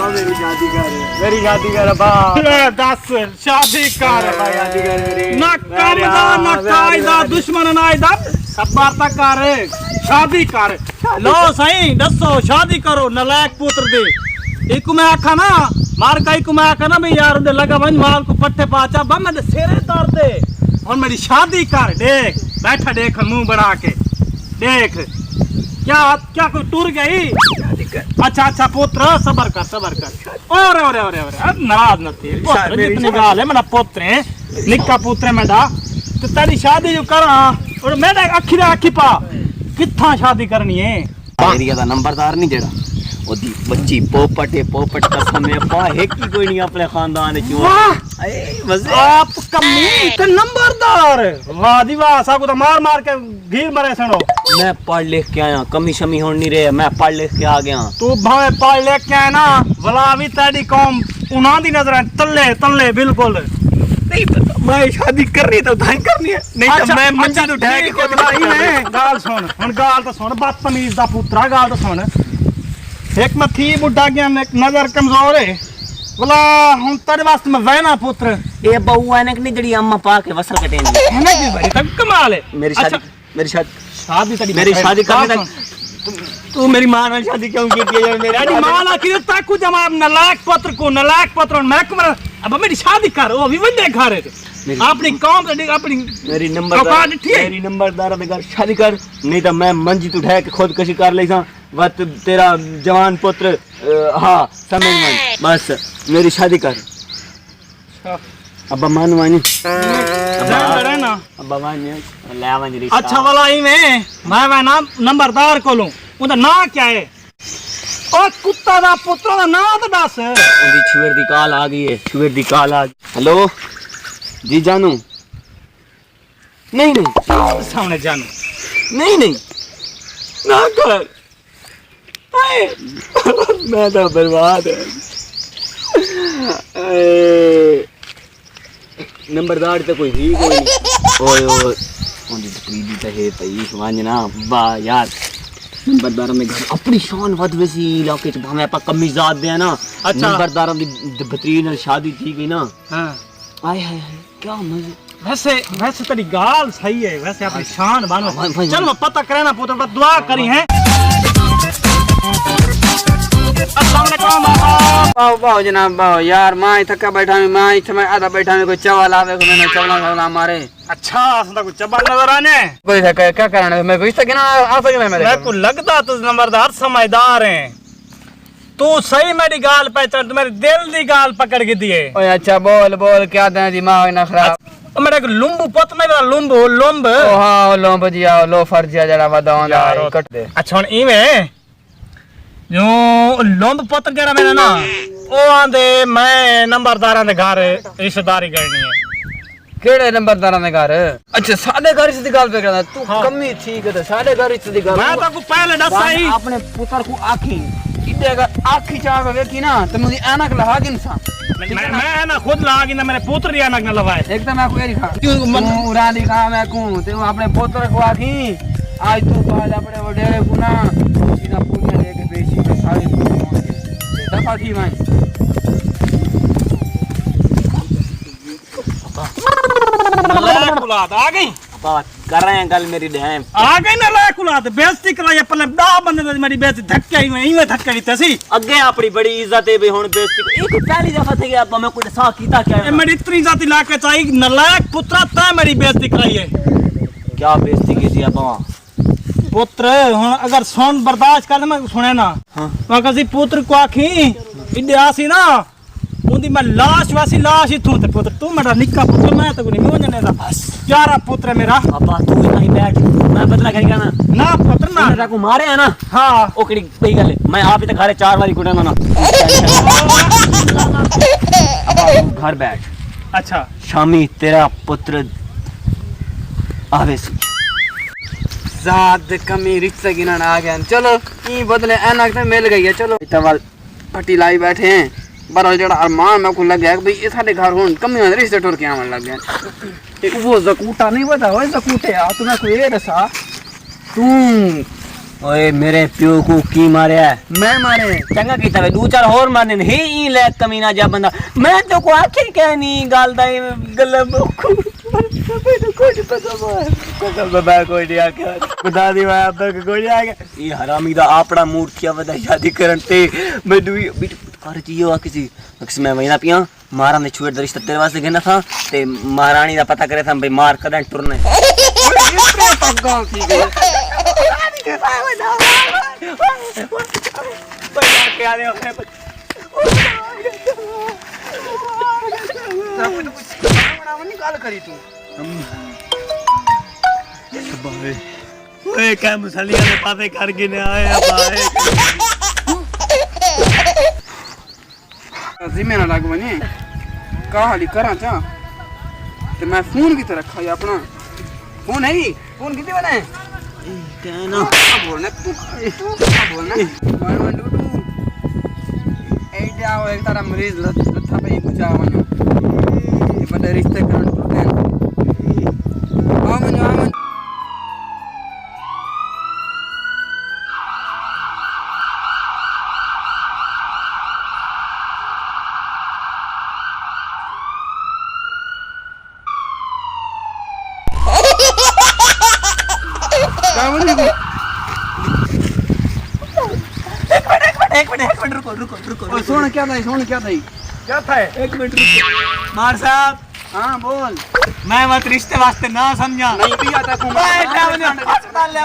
मेरी शादी कर बा दस शादी कर भाई शादी कर मेरी ना कम दा ना कायदा दुश्मन ना आयदा सब बार तक कर शादी कर लो सही दसो शादी करो नलायक पुत्र दे एक मैं आखा ना मार कई को मैं आखा ना भाई यार दे लगा वन माल को पट्टे पाचा बम मेरे सिरे दर्द दे और मेरी शादी कर देख बैठा देख मुंह बढ़ा के देख क्या क्या कोई टूर गई अच्छा अच्छा पुत्र सबर कर और अब नाराज न थी पुत्र जितनी गाल है मेरा पुत्र है निक्का पुत्र है मेरा तो तेरी शादी जो करा और मेरा अखी पा कित्था शादी करनी है एरिया दा नंबरदार नहीं जेड़ा ओदी बच्ची पोपट कसम है पा है की कोई नहीं अपने खानदान च वाह मजे आप कमी तो नंबरदार वाह दी वाह साको तो मार के घीर मरे सुनो मैं पढ़ लिख के आया कमी शमी होनी नहीं रहे मैं पढ़ लिख के आ गया तू भावे पढ़ लिख के आया ना भला भी तेरी कौम उन्हां दी नजर तल्ले बिल्कुल नहीं मैं शादी करनी तो धाई करनी है नहीं तो मैं मंजा तो उठा के खुद नहीं गाल सुन हुन गाल तो सुन बदतमीज दा पुत्रा गाल तो सुन एक मैं थी बुढ़ा गया नजर कमजोर है बोला हुन तेरे वास्ते मैं वहना पुत्र ये बहू है नहीं जड़ी अम्मा पा के वसल कटेंगी है ना की बड़ी तक कमाल है मेरी शादी तेरी मेरी शादी करने तक तू मेरी मां ਨਾਲ शादी क्यों की है यार मेरी मां ना कि ताकू जवाब नलायक पुत्र मैं कमर अब मेरी शादी कर वो भी वंदे घर है अपनी कौम अपनी मेरी नंबरदार दे घर शादी कर नहीं तो मैं मंजी तो उठा के खुदकशी कर लेसा वत तेरा जवान पुत्र हां समझ में बस मेरी शादी कर अब मान वानी ना अब वानी ले वानी रिश्ता अच्छा वाला ही मैं नाम नंबरदार को लूं उनका ना क्या है ओ कुत्ता दा पुत्र दा नाम तो दस उनकी छुएर दी कॉल आ गई है हेलो जी जानू नहीं सामने जानू नहीं ना कर मैं तो बर्बाद है नंबरदार तो कोई ही कोई ओए उनकी प्रीति तो है पई समझना बा यार नंबरदार में घर अपनी शान वध वैसी इलाके च भावे आपा कमीजात दे ना अच्छा नंबरदार दी बेहतरीन शादी थी गई ना हां आय हाय क्या मजे वैसे तेरी गाल सही है वैसे अपनी शान बानो चल मैं पता करना पुत्र दुआ करी है अस्सलाम वालेकुम बाओ जनाब बाओ यार मां थका बैठा मैं इथे मैं आधा बैठा में कोई चावल आवे को मैंने चावल मारे अच्छा असला कुछ चबा नजर आने कोई क्या करना मैं कोई सके ना आ सके मेरे को लगता तू नंबरदार समझदार है तू सही मेरी गाल पहचान तू मेरे दिल दी गाल पकड़ के दिए ओए अच्छा बोल क्या दे दिमाग ना खराब मेरे को लुम्बू पत नहीं मेरा लुम्ब ओ हां लुम्ब जी आओ लो फर्जिया जड़ा वदांदा कट दे अच्छा हुन इवे जो लुम्ब पत केड़ा मेरा ना ओ आंदे मैं नंबरदारां दे घर रिश्तेदारी करनी है केड़े नंबरदारां दे घर अच्छा साडे घर से दी गल पे करदा तू कमी ठीक है साडे घर से दी गल मैं तो को पहले दसा ही अपने पुत्र को आखी इते अगर आखी चाह वेखी ना तो मुझे ऐनक लगा के इंसान मैं ना खुद लगा के ना मेरे पुत्र दी ऐनक न लगाए एकदम मैं कोई दिखा क्यों उड़ा दिखा मैं को ते अपने पुत्र को आखी आज तू पहले अपने वडेरे को ना सीधा पूजा लेके बेची पे सारी दफा थी भाई औलाद आ गई बात कर रहे हैं कल मेरी डैम आ गई ना लायक औलाद बेइज्जती कराई पहले 10 बंदे ने मेरी बेइज्जती धक्के ही में इवे धक्के दी तसी अगे अपनी बड़ी इज्जत है बे हुन बेइज्जती एक पहली दफा थे गया मैं कोई सा कीता क्या ए मेरी इतनी जाति लाके चाहिए नलायक पुत्र ता मेरी बेइज्जती कराई है क्या बेइज्जती की थी बाबा पुत्र हुन अगर सुन बर्दाश्त कर मैं सुने ना मैं कसी पुत्र को आखी इडे आसी ना उंदी मैं लाश वासी लाश ही तू ते पुत्र तू मेरा निक्का पुत्र मैं तो नहीं होने दा बस प्यारा पुत्र मेरा पापा तू नहीं बैठ मैं बदला करेगा ना पुत्र ना मेरा को मारे है ना हां ओकड़ी सही गल है मैं आप ही तो घरे 4 बारी कुटा ना अब घर बैठ अच्छा शामी तेरा पुत्र आवे जाद कमी रिश्ते गिना आ गया चलो ई बदले ऐनक तो मिल गई है चलो इतवाल पट्टी लाई बैठे हैं बड़ा जड़ा अरमान मैं को लग गया कि भाई ये साडे घर हुन कमी में रिश्ते टुर के आवन लग गए ते वो जकूटा नहीं बता वो जकूटे आ तुम्हें कोई ये दसा तू ओए मेरे प्यो को की मारिया है? मैं मारे चंगा कीता वे 2-4 होर मारने ने ही ई ले कमीना जा बंदा मैं तो को आखे के नहीं गाल दा गलब कोई पता मैं कोई नहीं आके बता दी मैं अब तक कोई नहीं आके ये हरामी दा आपड़ा मूड किया वदा शादी करन ते मैं दुई बिट कर जियो किसी मैं वही ना पिया मारा ने छुए दा रिश्ता तेरे वास्ते कहना था ते महारानी दा पता करे था भाई मार कदन टुरने गाल थी गई गाल करी तू ओए क्या मुसलिया ने पाते कर के ने आए भाई जिम्मे ना लाग बने कहाली करा चा ते मैं फोन की तरह रखा अपना फोन है फोन कितने बने कहना बोलना तू बोलना 1 1 2 2 ए जाओ एक तारा मरीज लथा पे कुछ आवनो ये बड़े रिश्ते करन तो देन आमन एक मिनट रुको सोना क्या था क्या था? 1 मिनट रुको मार साहब हाँ बोल मैं मत रिश्ते वास्ते ना समझा नहीं भी आता अस्पताल ले